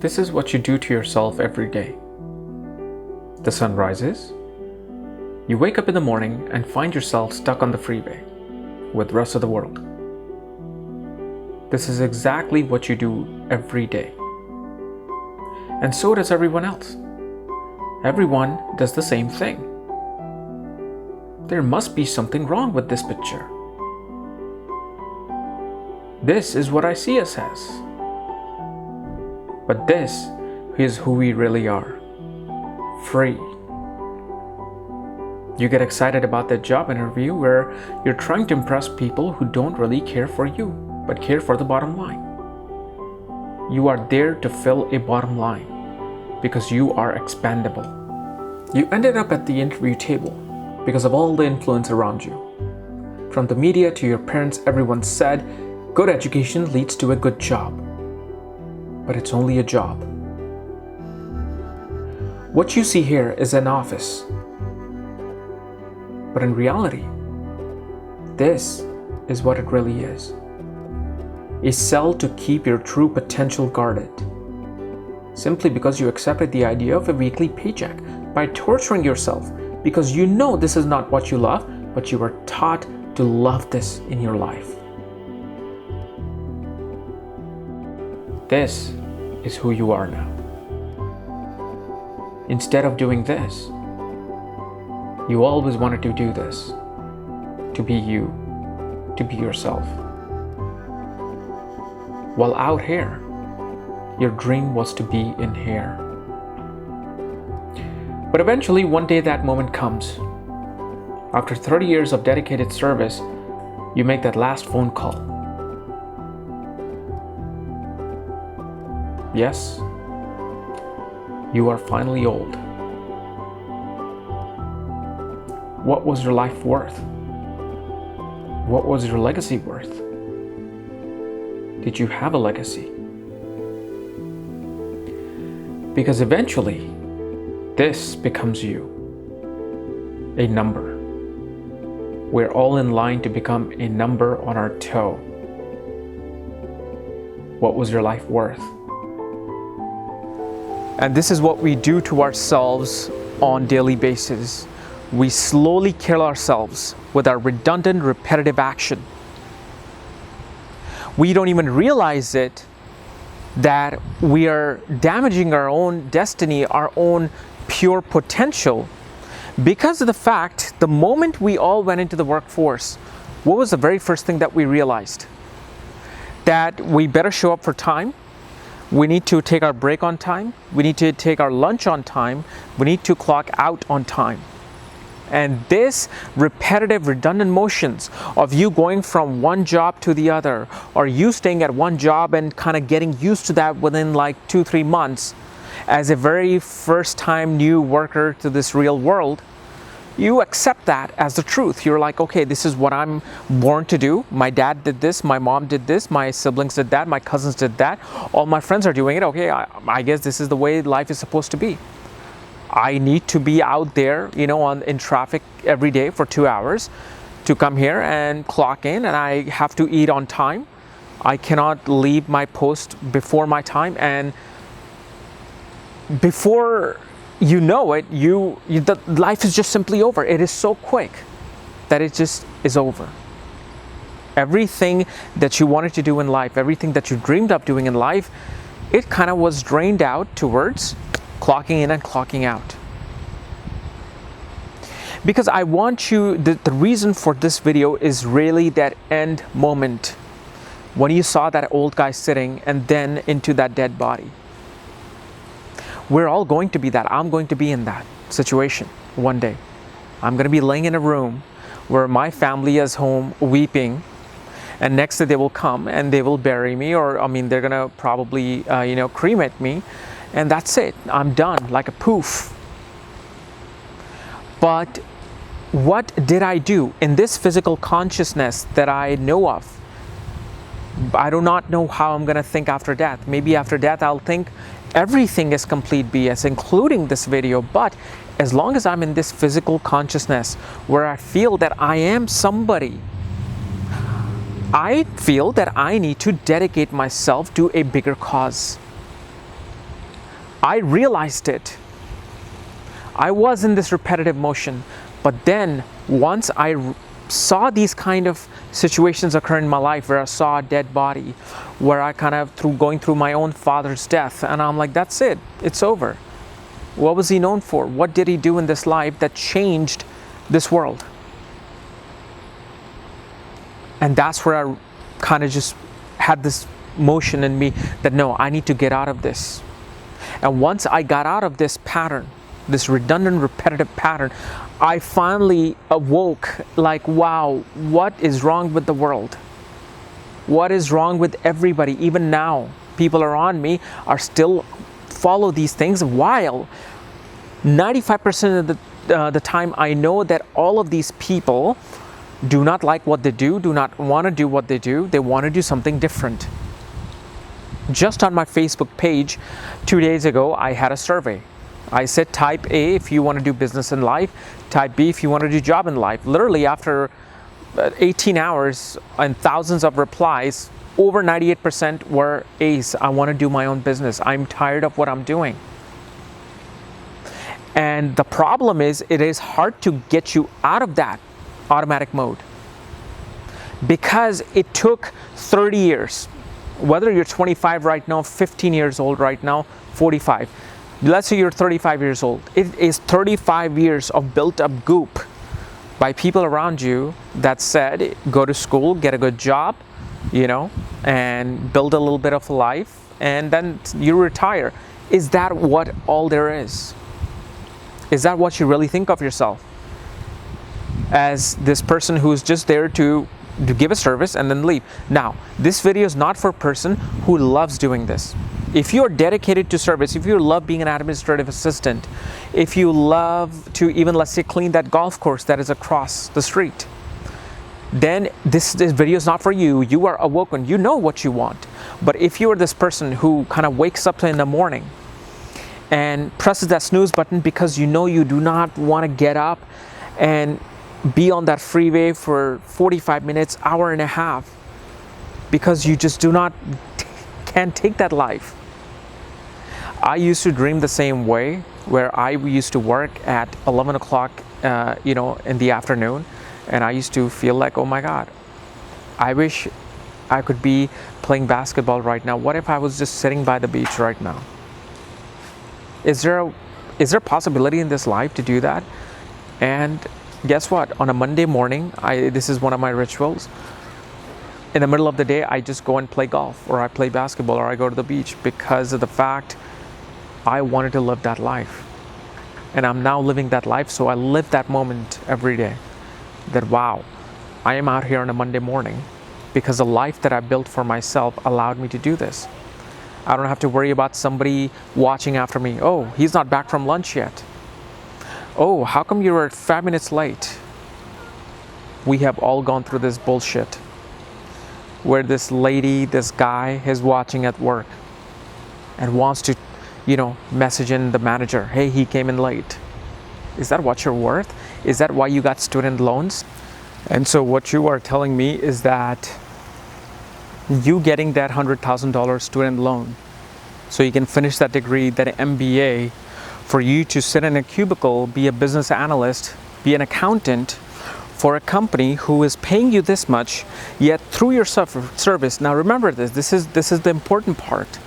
This is what you do to yourself every day. The sun rises. You wake up in the morning and find yourself stuck on the freeway with the rest of the world. This is exactly what you do every day. And so does everyone else. Everyone does the same thing. There must be something wrong with this picture. This is what I see us as. But this is who we really are. Free. You get excited about that job interview where you're trying to impress people who don't really care for you, but care for the bottom line. You are there to fill a bottom line because you are expandable. You ended up at the interview table because of all the influence around you. From the media to your parents, everyone said, good education leads to a good job. But it's only a job. What you see here is an office. But in reality, this is what it really is. A cell to keep your true potential guarded. Simply because you accepted the idea of a weekly paycheck by torturing yourself because you know this is not what you love, but you were taught to love this in your life. This is who you are now. Instead of doing this, you always wanted to do this. To be you, to be yourself. While out here, your dream was to be in here. But eventually, one day that moment comes. After 30 years of dedicated service, you make that last phone call. Yes, you are finally old. What was your life worth? What was your legacy worth? Did you have a legacy? Because eventually, this becomes you. A number. We're all in line to become a number on our toe. What was your life worth? And this is what we do to ourselves on a daily basis. We slowly kill ourselves with our redundant, repetitive action. We don't even realize it that we are damaging our own destiny, our own pure potential, because of the fact the moment we all went into the workforce, what was the very first thing that we realized? That we better show up for time. We need to take our break on time. We need to take our lunch on time. We need to clock out on time. And this repetitive, redundant motions of you going from one job to the other, or you staying at one job and kind of getting used to that within like 2-3 months, as a very first time new worker to this real world, you accept that as the truth. You're like, okay, this is what I'm born to do. My dad did this, my mom did this, my siblings did that, my cousins did that. All my friends are doing it. Okay, I guess this is the way life is supposed to be. I need to be out there, in traffic every day for 2 hours to come here and clock in, and I have to eat on time. I cannot leave my post before my time, and before you know it, the life is just simply over. It is so quick that it just is over. Everything that you wanted to do in life, everything that you dreamed of doing in life, it kind of was drained out towards clocking in and clocking out. Because I want you, the reason for this video is really that end moment when you saw that old guy sitting and then into that dead body. We're all going to be that. I'm going to be in that situation one day. I'm going to be laying in a room where my family is home weeping, and next day they will come and they will bury me, or they're going to probably cremate me, and that's it. I'm done, like a poof. But what did I do in this physical consciousness that I know of? I do not know how I'm going to think after death. Maybe after death I'll think everything is complete BS, including this video. But as long as I'm in this physical consciousness where I feel that I am somebody, I feel that I need to dedicate myself to a bigger cause. I realized it. I was in this repetitive motion, but then once I saw these kind of situations occur in my life, where I saw a dead body, where I kind of going through my own father's death, and I'm like, that's it, it's over. What was he known for? What did he do in this life that changed this world? And that's where I kind of just had this motion in me that no, I need to get out of this. And once I got out of this pattern, this redundant, repetitive pattern, I finally awoke like, wow, what is wrong with the world? What is wrong with everybody? Even now, people around me are still follow these things, while 95% of the time I know that all of these people do not like what they do not want to do what they do. They want to do something different. Just on my Facebook page 2 days ago, I had a survey. I said type A if you want to do business in life, type B if you want to do job in life. Literally after 18 hours and thousands of replies, over 98% were A's. I want to do my own business. I'm tired of what I'm doing. And the problem is, it is hard to get you out of that automatic mode, because it took 30 years. Whether you're 25 right now, 15 years old right now, 45. Let's say you're 35 years old. It is 35 years of built up goop by people around you that said, go to school, get a good job, and build a little bit of a life, and then you retire. Is that what all there is? Is that what you really think of yourself? As this person who's just there to give a service and then leave. Now, this video is not for a person who loves doing this. If you are dedicated to service, if you love being an administrative assistant, if you love to even, let's say, clean that golf course that is across the street, then this video is not for you. You are awoken. You know what you want. But if you are this person who kind of wakes up in the morning and presses that snooze button because you know you do not want to get up and be on that freeway for 45 minutes, hour and a half, because you just can't take that life. I used to dream the same way, where I used to work at 11 o'clock, in the afternoon, and I used to feel like, oh my God, I wish I could be playing basketball right now. What if I was just sitting by the beach right now? Is there a possibility in this life to do that? And guess what? On a Monday morning, this is one of my rituals. In the middle of the day, I just go and play golf, or I play basketball, or I go to the beach, because of the fact I wanted to live that life. And I'm now living that life, so I live that moment every day. That, wow, I am out here on a Monday morning because the life that I built for myself allowed me to do this. I don't have to worry about somebody watching after me. Oh, he's not back from lunch yet. Oh, how come you were 5 minutes late? We have all gone through this bullshit where this lady, this guy is watching at work and wants to, message in the manager, hey, he came in late. Is that what you're worth? Is that why you got student loans? And so what you are telling me is that you getting that $100,000 student loan so you can finish that degree, that MBA, for you to sit in a cubicle, be a business analyst, be an accountant for a company who is paying you this much, yet through your service. Now remember this is the important part.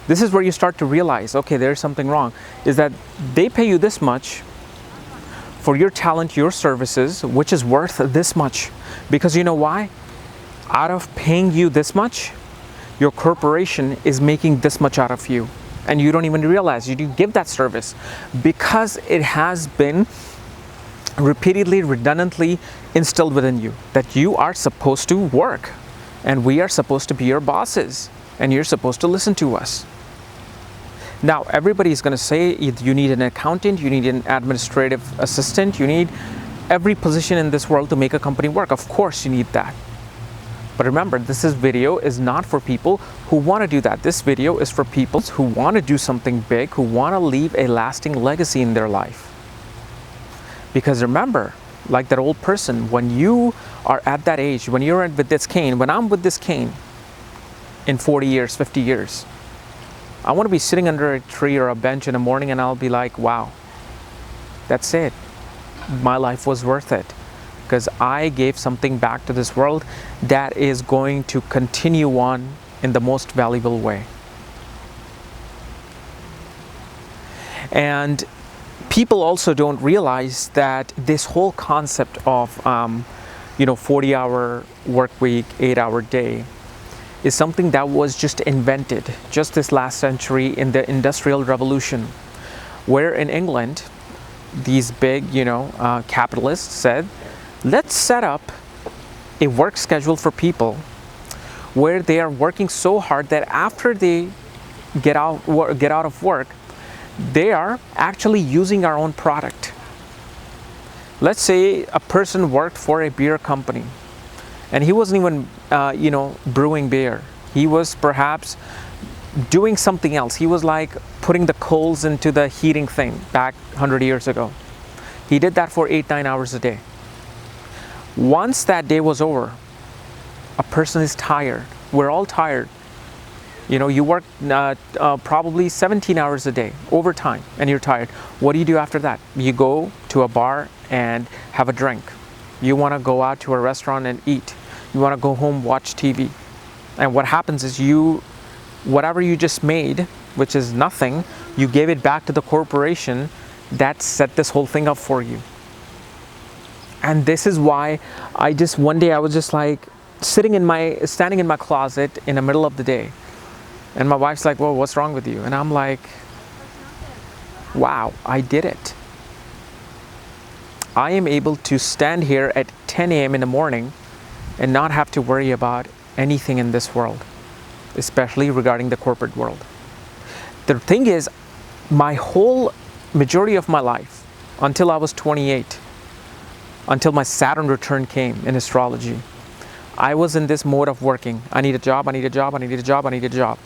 This is where you start to realize, okay, there's something wrong, is that they pay you this much for your talent, your services, which is worth this much. Because you know why? Out of paying you this much, your corporation is making this much out of you. And you don't even realize you do give that service, because it has been repeatedly, redundantly instilled within you that you are supposed to work, and we are supposed to be your bosses, and you're supposed to listen to us. Now, everybody is going to say you need an accountant, you need an administrative assistant, you need every position in this world to make a company work. Of course you need that. But remember, this video is not for people who want to do that. This video is for people who want to do something big, who want to leave a lasting legacy in their life. Because remember, like that old person, when you are at that age, when you're with this cane, when I'm with this cane in 40 years, 50 years, I want to be sitting under a tree or a bench in the morning and I'll be like, wow, that's it. My life was worth it because I gave something back to this world that is going to continue on in the most valuable way. And people also don't realize that this whole concept of 40-hour work week, 8-hour day is something that was just invented just this last century in the Industrial Revolution, where in England these big capitalists said, let's set up a work schedule for people where they are working so hard that after they get out of work, they are actually using our own product. Let's say a person worked for a beer company and he wasn't even brewing beer. He was perhaps doing something else. He was like putting the coals into the heating thing back 100 years ago. He did that for 8-9 hours a day. Once that day was over, a person is tired. We're all tired. You work probably 17 hours a day, overtime, and you're tired. What do you do after that? You go to a bar and have a drink. You want to go out to a restaurant and eat. You want to go home, watch TV. And what happens is whatever you just made, which is nothing, you gave it back to the corporation that set this whole thing up for you. And this is why one day I was just like standing in my closet in the middle of the day. And my wife's like, well, what's wrong with you? And I'm like, wow, I did it. I am able to stand here at 10 a.m. in the morning and not have to worry about anything in this world, especially regarding the corporate world. The thing is, my whole majority of my life, until I was 28, until my Saturn return came in astrology, I was in this mode of working. I need a job, I need a job, I need a job, I need a job.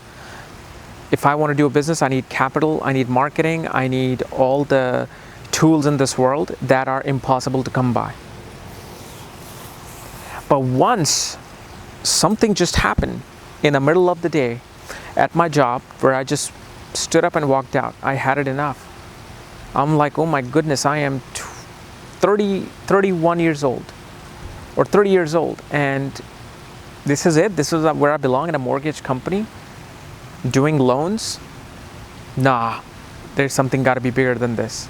If I want to do a business, I need capital, I need marketing, I need all the tools in this world that are impossible to come by. But once something just happened in the middle of the day at my job where I just stood up and walked out, I had it enough. I'm like, oh my goodness, I am 31 years old or 30 years old, and this is it. This is where I belong, in a mortgage company doing loans. Nah, there's something got to be bigger than this.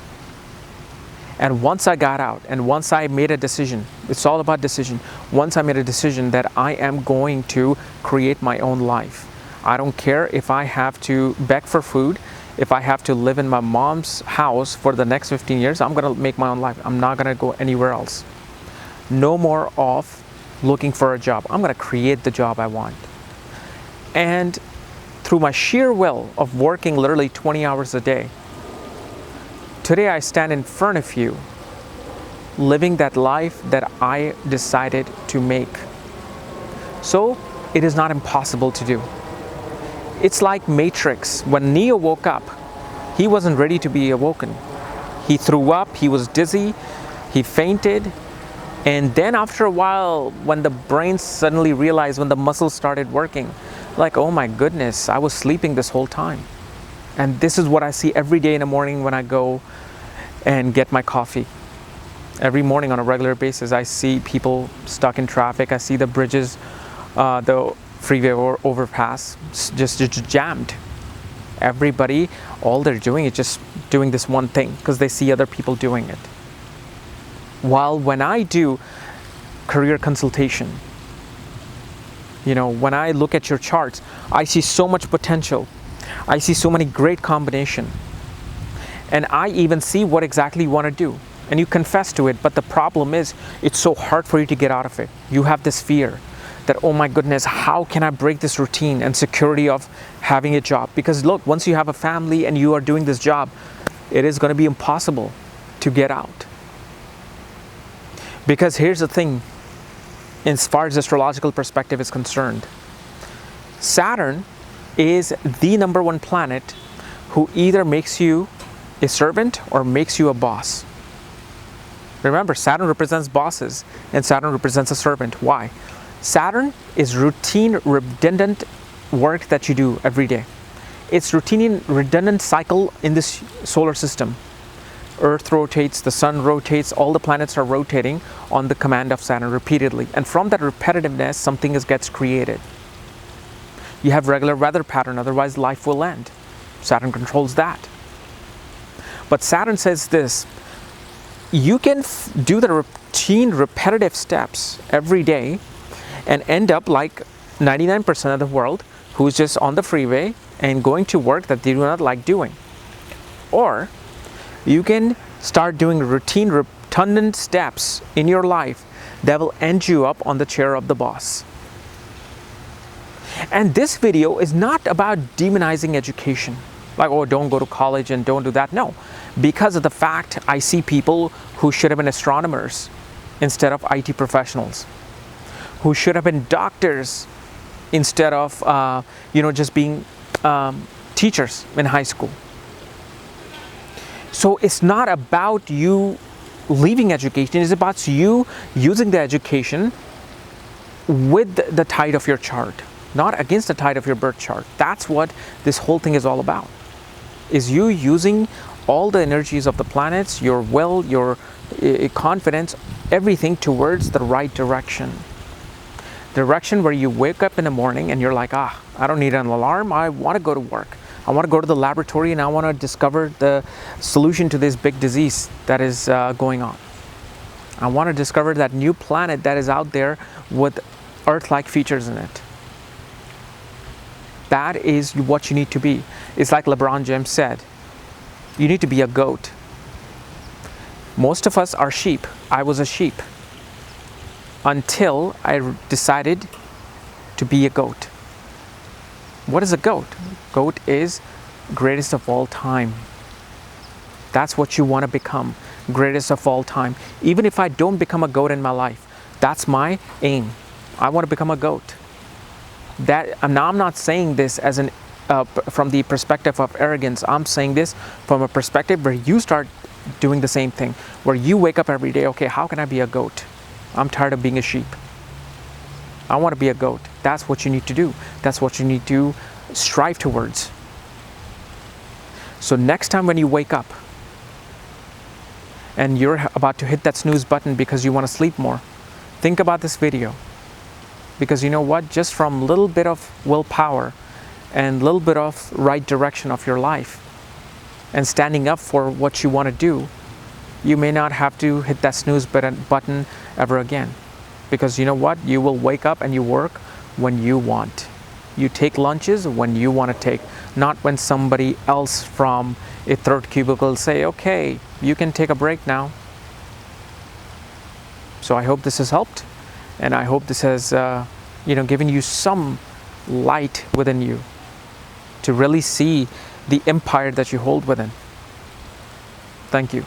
And once I got out and once I made a decision, it's all about decision. Once I made a decision that I am going to create my own life. I don't care if I have to beg for food, if I have to live in my mom's house for the next 15 years, I'm going to make my own life. I'm not going to go anywhere else. No more of looking for a job. I'm going to create the job I want. And through my sheer will of working literally 20 hours a day, today I stand in front of you, living that life that I decided to make. So it is not impossible to do. It's like Matrix. When Neo woke up, he wasn't ready to be awoken. He threw up, he was dizzy, he fainted. And then after a while, when the brain suddenly realized, when the muscles started working, like, oh my goodness, I was sleeping this whole time. And this is what I see every day in the morning when I go and get my coffee. Every morning on a regular basis, I see people stuck in traffic. I see the bridges, the freeway overpass just jammed. Everybody, all they're doing is just doing this one thing because they see other people doing it. While when I do career consultation, when I look at your charts, I see so much potential. I see so many great combinations. And I even see what exactly you want to do. And you confess to it, but the problem is, it's so hard for you to get out of it. You have this fear that, oh my goodness, how can I break this routine and security of having a job? Because look, once you have a family and you are doing this job, it is going to be impossible to get out. Because here's the thing, as far as astrological perspective is concerned, Saturn is the number one planet who either makes you a servant or makes you a boss. Remember, Saturn represents bosses and Saturn represents a servant. Why? Saturn is routine, redundant work that you do every day. It's routine redundant cycle in this solar system. Earth rotates, the sun rotates, all the planets are rotating on the command of Saturn repeatedly. And from that repetitiveness, something gets created. You have regular weather pattern, otherwise life will end. Saturn controls that. But Saturn says this, you can do the routine repetitive steps every day and end up like 99% of the world who's just on the freeway and going to work that they do not like doing. Or you can start doing routine redundant steps in your life that will end you up on the chair of the boss. And this video is not about demonizing education. Like, oh, don't go to college and don't do that. No, because of the fact I see people who should have been astronomers instead of IT professionals, who should have been doctors instead of, just being teachers in high school. So it's not about you leaving education, it's about you using the education with the tide of your chart, not against the tide of your birth chart. That's what this whole thing is all about. Is you using all the energies of the planets, your will, your confidence, everything towards the right direction. Direction where you wake up in the morning and you're like, I don't need an alarm, I want to go to work. I want to go to the laboratory and I want to discover the solution to this big disease that is going on. I want to discover that new planet that is out there with Earth-like features in it. That is what you need to be. It's like LeBron James said, you need to be a goat. Most of us are sheep. I was a sheep until I decided to be a goat. What is a goat? Goat is greatest of all time. That's what you want to become, greatest of all time. Even if I don't become a goat in my life, that's my aim. I want to become a goat. Now I'm not saying this as from the perspective of arrogance. I'm saying this from a perspective where you start doing the same thing, where you wake up every day, okay, how can I be a goat? I'm tired of being a sheep. I want to be a goat. That's what you need to do. That's what you need to strive towards. So next time when you wake up and you're about to hit that snooze button because you want to sleep more, think about this video. Because you know what? Just from a little bit of willpower and a little bit of right direction of your life and standing up for what you want to do, you may not have to hit that snooze button ever again. Because you know what? You will wake up and you work when you want. You take lunches when you want to take, not when somebody else from a third cubicle say, okay, you can take a break now. So I hope this has helped, and I hope this has given you some light within you to really see the empire that you hold within. Thank you.